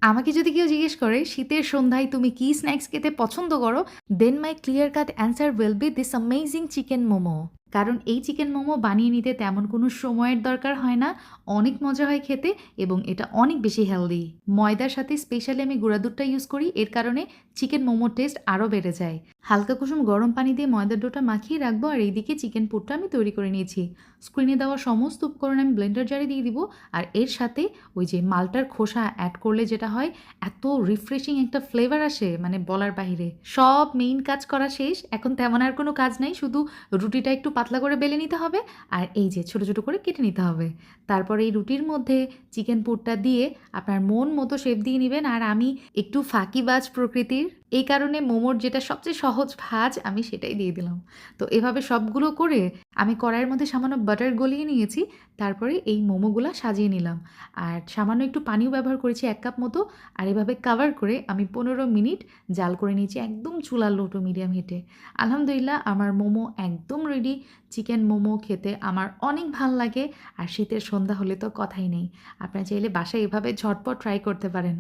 আমাকে যদি কেউ জিজ্ঞেস করে শীতের সন্ধ্যায় তুমি কি স্ন্যাক্স খেতে পছন্দ করো, then my clear cut answer will be this amazing chicken momo. কারণ এই চিকেন মোমো বানিয়ে নিতে তেমন কোনো সময়ের দরকার হয় না, অনেক মজা হয় খেতে এবং এটা অনেক বেশি হেলদি। ময়দার সাথে স্পেশালি আমি গুঁড়া দুধটা ইউজ করি, এর কারণে চিকেন মোমোর টেস্ট আরও বেড়ে যায়। হালকা কুসুম গরম পানি দিয়ে ময়দার ডোটা মাখিয়ে রাখবো আর এইদিকে চিকেন পুরটা আমি তৈরি করে নিয়েছি। স্ক্রিনে দেওয়া সমস্ত উপকরণ আমি ব্লেন্ডার জারে দিয়ে দিব আর এর সাথে ওই যে মালটার খোসা অ্যাড করলে যেটা হয়, এত রিফ্রেশিং একটা ফ্লেভার আসে মানে বলার বাহিরে। সব মেইন কাজ করা শেষ, এখন তেমন আর কোনো কাজ নাই, শুধু রুটিটা একটু পাতলা করে বেলে নিতে হবে আর এই যে ছোট ছোট করে কেটে নিতে হবে। তারপরে এই রুটির মধ্যে চিকেন পুরটা দিয়ে আপনার মন মতো শেপ দিয়ে নেবেন। আর আমি একটু ফাঁকিবাজ প্রকৃতির, এই কারণে মোমোর যেটা সবচেয়ে সহজ ভাজ আমি সেটাই দিয়ে দিলাম। তো এভাবে সবগুলো করে আমি কড়াইয়ের মধ্যে সামান্য বাটার গলিয়ে নিয়েছি, তারপরে এই মোমোগুলা সাজিয়ে নিলাম আর সামান্য একটু পানিও ব্যবহার করেছি 1 কাপ মতো। আর এভাবে কাভার করে আমি 15 মিনিট জাল করে নিয়েছি একদম চুলা লো টু মিডিয়াম হিটে। আলহামদুলিল্লাহ আমার মোমো একদম রেডি। চিকেন মোমো খেতে আমার অনেক ভাল লাগে আর শীতের সন্ধ্যা হলে তো কথাই নেই। আপনারা চাইলে বাসায় এভাবে ঝটপট ট্রাই করতে পারেন।